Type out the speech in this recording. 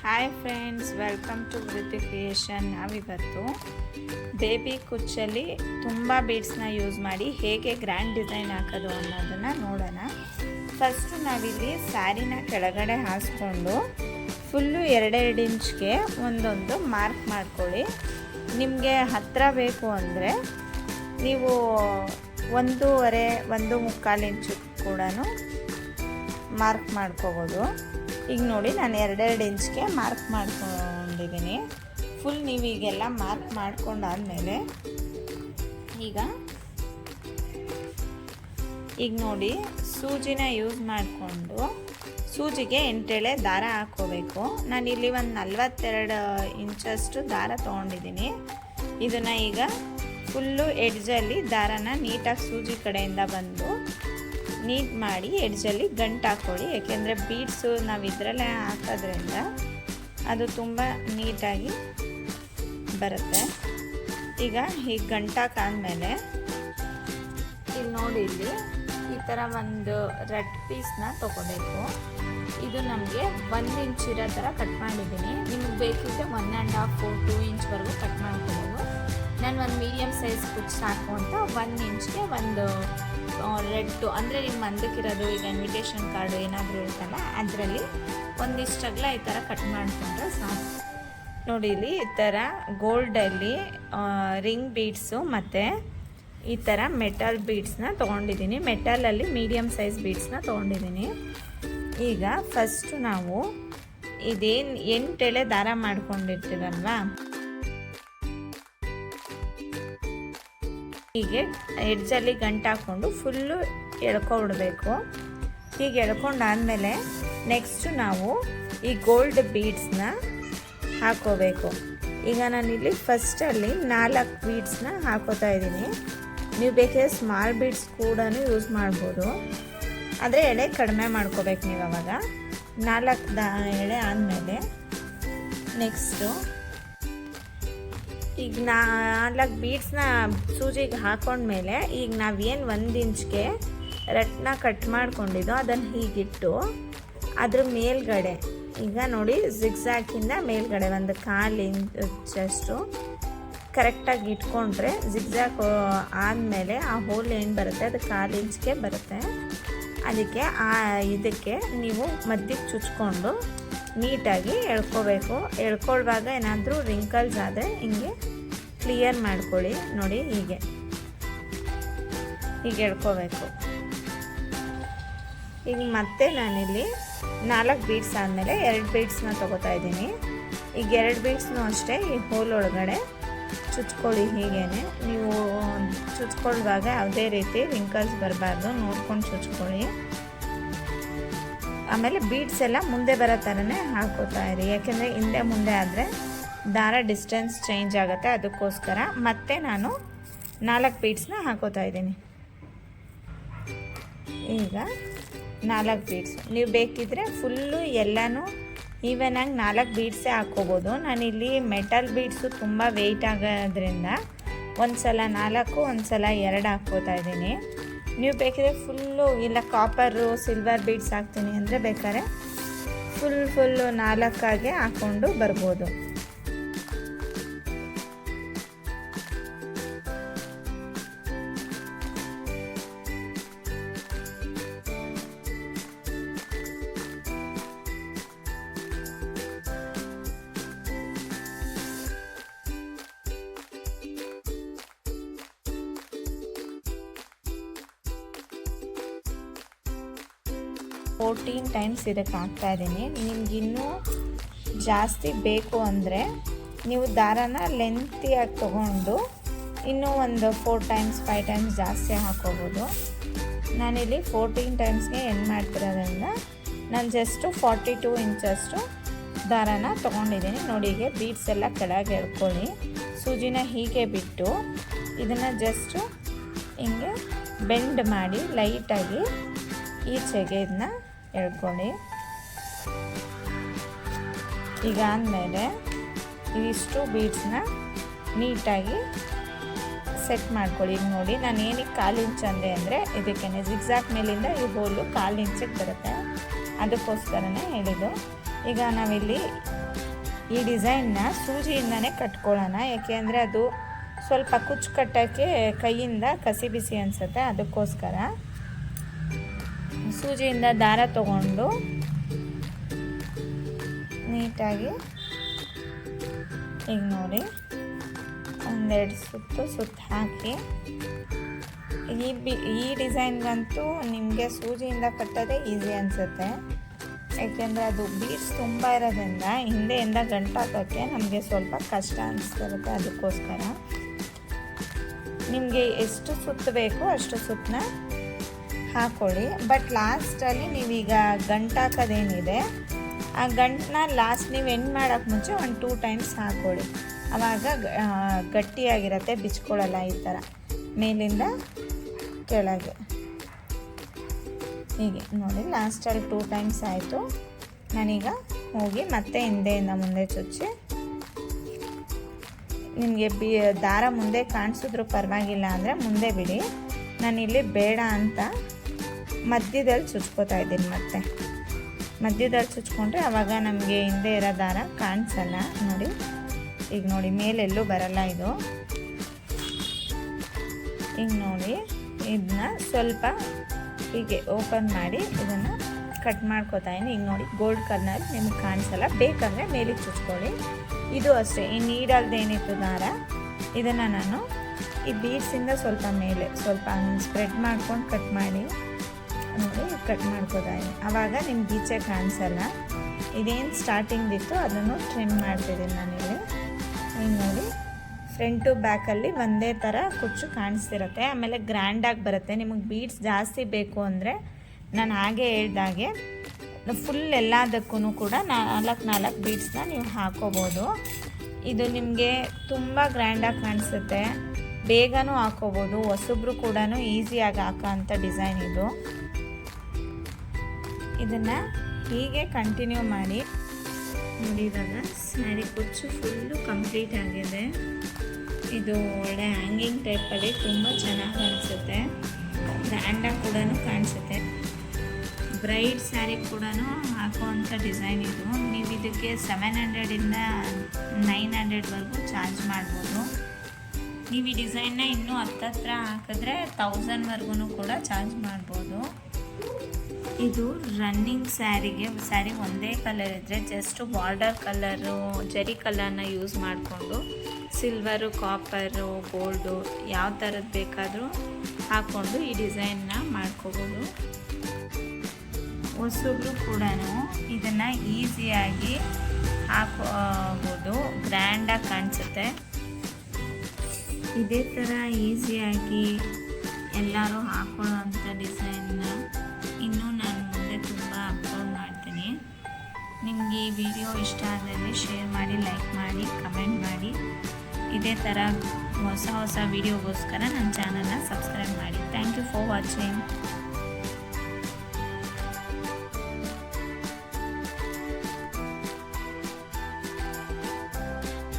Hi friends, welcome to ವೃತ್ತಿ creation. ನಾವಿವತ್ತು baby ಕುಚ್ಚಲ್ಲಿ ತುಂಬ ಬೀಡ್ಸ್ನ ಯೂಸ್ ಮಾಡಿ ಹೇಗೆ ಗ್ರ್ಯಾಂಡ್ ಡಿಸೈನ್ ಹಾಕೋದು ಅನ್ನೋದನ್ನು ನೋಡೋಣ. ಫಸ್ಟು ನಾವಿಲ್ಲಿ ಸ್ಯಾರಿನ ಕೆಳಗಡೆ ಹಾಸ್ಕೊಂಡು ಫುಲ್ಲು 2 ಇಂಚ್ಗೆ ಒಂದೊಂದು ಮಾರ್ಕ್ ಮಾಡ್ಕೊಳ್ಳಿ. ನಿಮಗೆ ಹತ್ತಿರ ಬೇಕು ಅಂದರೆ ನೀವು 1.5 ಇಂಚು ಕೂಡ ಮಾರ್ಕ್ ಮಾಡ್ಕೋಬೋದು. ಈಗ ನೋಡಿ, ನಾನು 2 ಇಂಚ್ಗೆ ಮಾರ್ಕ್ ಮಾಡ್ಕೊಂಡಿದ್ದೀನಿ. ಫುಲ್ ನೀವು ಈಗೆಲ್ಲ ಮಾರ್ಕ್ ಮಾಡ್ಕೊಂಡಾದ್ಮೇಲೆ ಈಗ ನೋಡಿ, ಸೂಜಿನ ಯೂಸ್ ಮಾಡಿಕೊಂಡು ಸೂಜಿಗೆ 8 ಎಳೆ ದಾರ ಹಾಕ್ಕೋಬೇಕು. ನಾನಿಲ್ಲಿ ಒಂದು 42 ಇಂಚಷ್ಟು ದಾರ ತೊಗೊಂಡಿದ್ದೀನಿ. ಇದನ್ನು ಈಗ ಫುಲ್ಲು ಎಡ್ಜಲ್ಲಿ ದಾರನ ನೀಟಾಗಿ ಸೂಜಿ ಕಡೆಯಿಂದ ಬಂದು ನೀಟ್ ಮಾಡಿ ಎಡ್ಜಲ್ಲಿ ಗಂಟು ಹಾಕ್ಕೊಳ್ಳಿ. ಏಕೆಂದರೆ ಬೀಡ್ಸು ನಾವು ಇದರಲ್ಲೇ ಹಾಕೋದ್ರಿಂದ ಅದು ತುಂಬ ನೀಟಾಗಿ ಬರುತ್ತೆ. ಈಗ ಹೀಗೆ ಗಂಟು ಹಾಕಾದ್ಮೇಲೆ ಇಲ್ಲಿ ನೋಡಿ, ಇಲ್ಲಿ ಈ ಥರ ಒಂದು ರೆಡ್ ಪೀಸ್ನ ತೊಗೋಬೇಕು. ಇದು ನಮಗೆ 1 ಇಂಚ್ ಇರೋ ಥರ ಕಟ್ ಮಾಡಿದ್ದೀನಿ. ನಿಮಗೆ ಬೇಕಿದ್ದರೆ 1.5 2 ಇಂಚ್ವರೆಗೂ ಕಟ್ ಮಾಡ್ಕೋಬೋದು. ನಾನು ಒಂದು ಮೀಡಿಯಮ್ ಸೈಜ್ ಕುಚ್ಚು ಸಾಕು ಅಂತ 1 ಇಂಚ್ಗೆ ಒಂದು ರೆಡ್ಡು, ಅಂದರೆ ನಿಮ್ಮ ಮಂದಕ್ಕಿರೋದು, ಈಗ ಇನ್ವಿಟೇಷನ್ ಕಾರ್ಡು ಏನಾದರೂ ಇರುತ್ತಲ್ಲ ಅದರಲ್ಲಿ ಒಂದಿಷ್ಟಗ್ಲ ಈ ಥರ ಕಟ್ ಮಾಡಿಕೊಂಡ್ರೆ ಸಾಕು. ನೋಡಿ, ಇಲ್ಲಿ ಈ ಥರ ಗೋಲ್ಡಲ್ಲಿ ರಿಂಗ್ ಬೀಡ್ಸು ಮತ್ತು ಈ ಥರ ಮೆಟಲ್ ಬೀಡ್ಸ್ನ ತೊಗೊಂಡಿದ್ದೀನಿ. ಮೆಟಲಲ್ಲಿ ಮೀಡಿಯಮ್ ಸೈಜ್ ಬೀಡ್ಸ್ನ ತೊಗೊಂಡಿದ್ದೀನಿ. ಈಗ ಫಸ್ಟು ನಾವು ಇದೇನು 8 ಎಳೆ ದಾರ ಮಾಡ್ಕೊಂಡಿರ್ತೀವಲ್ವಾ, ಹೀಗೆ ಎಡ್ಜಲ್ಲಿ ಗಂಟು ಹಾಕ್ಕೊಂಡು ಫುಲ್ಲು ಎಳ್ಕೊಬಿಡ್ಬೇಕು. ಹೀಗೆ ಎಳ್ಕೊಂಡಾದ್ಮೇಲೆ ನೆಕ್ಸ್ಟು ನಾವು ಈ ಗೋಲ್ಡ್ ಬೀಡ್ಸ್ನ ಹಾಕೋಬೇಕು. ಈಗ ನಾನಿಲ್ಲಿ ಫಸ್ಟಲ್ಲಿ 4 ಬೀಡ್ಸ್ನ ಹಾಕೋತಾ ಇದ್ದೀನಿ. ನೀವು ಬೇಕಾದ್ರೆ ಸ್ಮಾಲ್ ಬೀಡ್ಸ್ ಕೂಡ ಯೂಸ್ ಮಾಡ್ಬೋದು, ಆದರೆ ಎಳೆ ಕಡಿಮೆ ಮಾಡ್ಕೋಬೇಕು ನೀವು. ಅವಾಗ 4 ಎಳೆ ಆದಮೇಲೆ ನೆಕ್ಸ್ಟು ಈಗ 4 ಬೀಡ್ಸ್ನ ಸೂಜಿಗೆ ಹಾಕೊಂಡ್ಮೇಲೆ ಈಗ ನಾವೇನು 1 ಇಂಚ್ಗೆ ರೆಟ್ನ ಕಟ್ ಮಾಡ್ಕೊಂಡಿದ್ದೋ ಅದನ್ನು ಹೀಗಿಟ್ಟು ಅದ್ರ ಮೇಲ್ಗಡೆ ಈಗ ನೋಡಿ, ಜಿಗ್ಜಾಗಿಂದ ಮೇಲ್ಗಡೆ 1/4 ಇಂಚಷ್ಟು ಕರೆಕ್ಟಾಗಿ ಇಟ್ಕೊಂಡ್ರೆ ಜಿಗ್ಜಾಗ್ ಆದಮೇಲೆ ಆ ಹೋಲ್ ಏನು ಬರುತ್ತೆ ಅದು 1/4 ಇಂಚ್ಗೆ ಬರುತ್ತೆ. ಅದಕ್ಕೆ ಇದಕ್ಕೆ ನೀವು ಮಧ್ಯಕ್ಕೆ ಚುಚ್ಕೊಂಡು ನೀಟಾಗಿ ಎಳ್ಕೋಬೇಕು. ಎಳ್ಕೊಳ್ಳುವಾಗ ಏನಾದರೂ ರಿಂಕಲ್ಸ್ ಆದರೆ ಹಿಂಗೆ ಕ್ಲಿಯರ್ ಮಾಡ್ಕೊಳ್ಳಿ. ನೋಡಿ, ಹೀಗೆ ಎಳ್ಕೋಬೇಕು. ಈಗ ಮತ್ತೆ ನಾನಿಲ್ಲಿ 4 ಬೀಡ್ಸ್ ಆದಮೇಲೆ 2 ಬೀಡ್ಸ್ನ ತೊಗೋತಾ ಇದ್ದೀನಿ. ಈಗ 2 ಬೀಡ್ಸ್ನೂ ಅಷ್ಟೇ ಈ ಹೋಲ್ ಒಳಗಡೆ ಚುಚ್ಕೊಳ್ಳಿ. ಹೀಗೇನೆ ನೀವು ಚುಚ್ಕೊಳ್ಳುವಾಗ ಯಾವುದೇ ರೀತಿ ರಿಂಕಲ್ಸ್ ಬರಬಾರ್ದು, ನೋಡ್ಕೊಂಡು ಚುಚ್ಕೊಳ್ಳಿ. ಆಮೇಲೆ ಬೀಡ್ಸ್ ಎಲ್ಲ ಮುಂದೆ ಬರೋ ಥರನೇ ಹಾಕೋತಾ ಇರಿ, ಯಾಕೆಂದರೆ ಹಿಂದೆ ಮುಂದೆ ಆದರೆ ದಾರ ಡಿಸ್ಟೆನ್ಸ್ ಚೇಂಜ್ ಆಗುತ್ತೆ. ಅದಕ್ಕೋಸ್ಕರ ಮತ್ತೆ ನಾನು 4 ಬೀಡ್ಸ್ನ ಹಾಕೋತಾ ಇದ್ದೀನಿ. ಈಗ 4 ಬೀಡ್ಸ್ ನೀವು ಬೇಕಿದ್ದರೆ ಫುಲ್ಲು ಎಲ್ಲನೂ ಈವನಾಗಿ 4 ಬೀಡ್ಸೇ ಹಾಕ್ಕೋಬೋದು. ನಾನಿಲ್ಲಿ ಮೆಟಲ್ ಬೀಡ್ಸು ತುಂಬ ವೆಯ್ಟ್ ಆಗೋದ್ರಿಂದ ಒಂದು ಸಲ 4 ಒಂದು ಸಲ 2 ಹಾಕ್ಕೋತಾ ಇದ್ದೀನಿ. ನೀವು ಬೇಕಿದ್ರೆ ಫುಲ್ಲು, ಇಲ್ಲ ಕಾಪರು ಸಿಲ್ವರ್ ಬೀಡ್ಸ್ ಹಾಕ್ತೀನಿ ಅಂದರೆ ಬೇಕಾದ್ರೆ ಫುಲ್ಲು 4 ಹಾಕ್ಕೊಂಡು ಬರ್ಬೋದು. $14 ಟೈಮ್ಸ್ ಇದಕ್ಕೆ ಹಾಕ್ತಾ ಇದ್ದೀನಿ. ನಿಮಗಿನ್ನೂ ಜಾಸ್ತಿ ಬೇಕು ಅಂದರೆ ನೀವು ದಾರನ ಲೆಂತಿಯಾಗಿ ತೊಗೊಂಡು ಇನ್ನೂ ಒಂದು 4 ಟೈಮ್ಸ್ 5 ಟೈಮ್ಸ್ ಜಾಸ್ತಿ ಹಾಕೋಬೋದು. ನಾನಿಲ್ಲಿ 14 ಟೈಮ್ಸ್ಗೆ ಎಂಡ್ ಮಾಡ್ತಿರೋದ್ರಿಂದ ನಾನು ಜಸ್ಟು 42 ಇಂಚಷ್ಟು ದಾರನ ತೊಗೊಂಡಿದ್ದೀನಿ. ನೋಡಿ, ಹೀಗೆ ಬೀಡ್ಸ್ ಎಲ್ಲ ಕೆಳಗೆ ಎಳ್ಕೊಳ್ಳಿ. ಸೂಜಿನ ಹೀಗೆ ಬಿಟ್ಟು ಇದನ್ನು ಜಸ್ಟು ಹಿಂಗೆ ಬೆಂಡ್ ಮಾಡಿ ಲೈಟಾಗಿ ಈಚೆಗೆ ಇದನ್ನ ಎಳ್ಕೊಳ್ಳಿ. ಈಗ ಆದಮೇಲೆ ಇವಿಷ್ಟು ಬೀಡ್ಸ್ನ ನೀಟಾಗಿ ಸೆಟ್ ಮಾಡ್ಕೊಳ್ಳಿ. ಈಗ ನೋಡಿ, ನಾನು ಏನಕ್ಕೆ 1/4 ಇಂಚ್ ಅಂದೆ ಅಂದರೆ ಇದಕ್ಕೆ ಜಿಗ್ಜಾಗ್ ಮೇಲಿಂದ ಈ ಹೋಲು 1/4 ಇಂಚಿಗೆ ಬರುತ್ತೆ, ಅದಕ್ಕೋಸ್ಕರನೇ ಹೇಳಿದ್ದು. ಈಗ ನಾವಿಲ್ಲಿ ಈ ಡಿಸೈನ್ನ ಸೂಜಿಯಿಂದನೇ ಕಟ್ಕೊಳ್ಳೋಣ, ಯಾಕೆಂದರೆ ಅದು ಸ್ವಲ್ಪ ಕುಚ್ಚು ಕಟ್ಟೋಕ್ಕೆ ಕೈಯಿಂದ ಕಸಿ ಬಿಸಿ ಅನಿಸುತ್ತೆ. ಅದಕ್ಕೋಸ್ಕರ ಸೂಜಿಯಿಂದ ದಾರ ತಗೊಂಡು ನೀಟಾಗಿ ಈಗ ನೋಡಿ ಒಂದೆರಡು ಸುತ್ತು ಹಾಕಿ, ಈ ಡಿಸೈನ್ಗಂತೂ ನಿಮಗೆ ಸೂಜಿಯಿಂದ ಕಟ್ಟೋದೇ ಈಸಿ ಅನಿಸುತ್ತೆ. ಯಾಕೆಂದರೆ ಅದು ಬೀಡ್ಸ್ ತುಂಬ ಇರೋದ್ರಿಂದ ಹಿಂದೆಯಿಂದ ಗಂಟು ಹಾಕೋಕ್ಕೆ ನಮಗೆ ಸ್ವಲ್ಪ ಕಷ್ಟ ಅನಿಸ್ತಿರುತ್ತೆ. ಅದಕ್ಕೋಸ್ಕರ ನಿಮಗೆ ಎಷ್ಟು ಸುತ್ತು ಬೇಕೋ ಅಷ್ಟು ಸುತ್ತನ್ನ ಹಾಕ್ಕೊಳ್ಳಿ. ಬಟ್ ಲಾಸ್ಟಲ್ಲಿ ನೀವೀಗ ಗಂಟು ಹಾಕೋದೇನಿದೆ ಆ ಗಂಟನ್ನ ಲಾಸ್ಟ್ ನೀವು ಎಂಡ್ ಮಾಡೋಕ್ಕೆ ಮುಂಚೆ ಒಂದು 2 ಟೈಮ್ಸ್ ಹಾಕ್ಕೊಳ್ಳಿ. ಆವಾಗ ಗಟ್ಟಿಯಾಗಿರುತ್ತೆ, ಬಿಚ್ಕೊಳ್ಳಲ್ಲ. ಈ ಥರ ಮೇಲಿಂದ ಕೆಳಗೆ ಹೀಗೆ ನೋಡಿ. ಲಾಸ್ಟಲ್ಲಿ 2 ಟೈಮ್ಸ್ ಆಯಿತು. ನಾನೀಗ ಹೋಗಿ ಮತ್ತೆ ಹಿಂದೆಯಿಂದ ಮುಂದೆ ಚುಚ್ಚಿ, ನಿಮಗೆ ದಾರ ಮುಂದೆ ಕಾಣಿಸಿದ್ರು ಪರವಾಗಿಲ್ಲ ಅಂದರೆ ಮುಂದೆ ಬಿಡಿ. ನಾನಿಲ್ಲಿ ಬೇಡ ಅಂತ ಮಧ್ಯದಲ್ಲಿ ಚುಚ್ಕೋತಾ ಇದ್ದೀನಿ. ಮತ್ತೆ ಮಧ್ಯದಲ್ಲಿ ಚುಚ್ಕೊಂಡ್ರೆ ಆವಾಗ ನಮಗೆ ಹಿಂದೆ ಇರೋ ದಾರ ಕಾಣಿಸಲ್ಲ ನೋಡಿ. ಈಗ ನೋಡಿ ಮೇಲೆಲ್ಲೂ ಬರಲ್ಲ ಇದು. ಈಗ ನೋಡಿ ಇದನ್ನ ಸ್ವಲ್ಪ ಹೀಗೆ ಓಪನ್ ಮಾಡಿ ಇದನ್ನು ಕಟ್ ಮಾಡ್ಕೋತಾ ಇದ್ದೀನಿ. ಈಗ ನೋಡಿ ಗೋಲ್ಡ್ ಕಲರ್ ನಿಮ್ಗೆ ಕಾಣಿಸಲ್ಲ, ಬೇಕಂದರೆ ಮೇಲಿಗೆ ಚುಚ್ಕೊಳ್ಳಿ. ಇದು ಅಷ್ಟೇ, ಈ ನೀಡಲ್ದೇನಿತ್ತು ದಾರ ಇದನ್ನು ನಾನು ಈ ಬೀಡ್ಸಿಂದ ಸ್ವಲ್ಪ ಮೇಲೆ ಸ್ವಲ್ಪ ಸ್ಪ್ರೆಡ್ ಮಾಡ್ಕೊಂಡು ಕಟ್ ಮಾಡಿ ನೋಡಿ ಕಟ್ ಮಾಡ್ಕೋತಾ ಇದ್ದೀನಿ. ಆವಾಗ ನಿಮ್ಗೆ ಈಚೆ ಕಾಣಿಸಲ್ಲ. ಇದೇನು ಸ್ಟಾರ್ಟಿಂಗ್ ಇತ್ತು ಅದನ್ನು ಟ್ರಿಮ್ ಮಾಡ್ತಿದ್ದೀನಿ ನಾನಿಲ್ಲಿ. ಈಗ ನೋಡಿ ಫ್ರಂಟು ಬ್ಯಾಕಲ್ಲಿ ಒಂದೇ ಥರ ಕುಚ್ಚು ಕಾಣಿಸ್ತಿರುತ್ತೆ. ಆಮೇಲೆ ಗ್ರ್ಯಾಂಡಾಗಿ ಬರುತ್ತೆ. ನಿಮಗೆ ಬೀಡ್ಸ್ ಜಾಸ್ತಿ ಬೇಕು ಅಂದರೆ ನಾನು ಹಾಗೆ ಹೇಳ್ದಾಗೆ ಫುಲ್ ಎಲ್ಲದಕ್ಕೂ ಕೂಡ 4 ಬೀಡ್ಸ್ನ ನೀವು ಹಾಕೋಬೋದು. ಇದು ನಿಮಗೆ ತುಂಬ ಗ್ರ್ಯಾಂಡಾಗಿ ಕಾಣಿಸುತ್ತೆ, ಬೇಗನೂ ಹಾಕೋಬೋದು. ಹೊಸಬ್ರು ಕೂಡ ಈಸಿಯಾಗಿ ಹಾಕೋ ಅಂಥ ಡಿಸೈನ್ ಇದು. ಇದನ್ನು ಹೀಗೆ ಕಂಟಿನ್ಯೂ ಮಾಡಿ ನೋಡಿ. ಇವಾಗ ಸ್ಯಾರಿ ಕುಚ್ಚು ಫುಲ್ಲು ಕಂಪ್ಲೀಟ್ ಆಗಿದೆ. ಇದು ಒಳ್ಳೆ ಹ್ಯಾಂಗಿಂಗ್ ಟೈಪಲ್ಲಿ ತುಂಬ ಚೆನ್ನಾಗಿ ಅನಿಸುತ್ತೆ, ಗ್ರ್ಯಾಂಡಾಗಿ ಕೂಡ ಕಾಣಿಸುತ್ತೆ. ಬ್ರೈಡ್ ಸ್ಯಾರಿ ಕೂಡ ಹಾಕುವಂಥ ಡಿಸೈನ್ ಇದು. ನೀವು ಇದಕ್ಕೆ 700ಇಂದ 900ವರೆಗೂ ಚಾರ್ಜ್ ಮಾಡ್ಬೋದು. ನೀವು ಈ ಡಿಸೈನ್ನ ಇನ್ನೂ ಹತ್ತತ್ರ ಹಾಕಿದ್ರೆ 1000ವರೆಗೂ ಕೂಡ ಚಾರ್ಜ್ ಮಾಡ್ಬೋದು. ಇದು ರನ್ನಿಂಗ್ ಸ್ಯಾರಿ ಒಂದೇ ಕಲರ್ ಇದ್ದರೆ ಜಸ್ಟ್ ಬಾರ್ಡರ್ ಕಲರು ಜರಿ ಕಲರ್ನ ಯೂಸ್ ಮಾಡಿಕೊಂಡು ಸಿಲ್ವರು, ಕಾಪರು, ಗೋಲ್ಡು ಯಾವ ಥರದ್ದು ಬೇಕಾದರೂ ಹಾಕ್ಕೊಂಡು ಈ ಡಿಸೈನ್ನ ಮಾಡ್ಕೋಬೋದು. ಹೊಸಬ್ರು ಕೂಡ ಇದನ್ನು ಈಸಿಯಾಗಿ ಹಾಕೋಬೋದು, ಗ್ರ್ಯಾಂಡಾಗಿ ಕಾಣಿಸುತ್ತೆ. ಇದೇ ಥರ ಈಸಿಯಾಗಿ ಎಲ್ಲರೂ ಹಾಕೊಳ್ಳೋವಂಥ ಡಿಸೈನ್ನ ಇನ್ನೂ ನಾನು ಮುಂದೆ ತುಂಬ ಅಪ್ಲೋಡ್ ಮಾಡ್ತೀನಿ. ನಿಮಗೆ ಈ ವಿಡಿಯೋ ಇಷ್ಟ ಆದಲ್ಲಿ ಶೇರ್ ಮಾಡಿ, ಲೈಕ್ ಮಾಡಿ, ಕಮೆಂಟ್ ಮಾಡಿ. ಇದೇ ಥರ ಹೊಸ ವಿಡಿಯೋಗೋಸ್ಕರ ನನ್ನ ಚಾನಲ್ನ ಸಬ್ಸ್ಕ್ರೈಬ್ ಮಾಡಿ. Thank you for watching.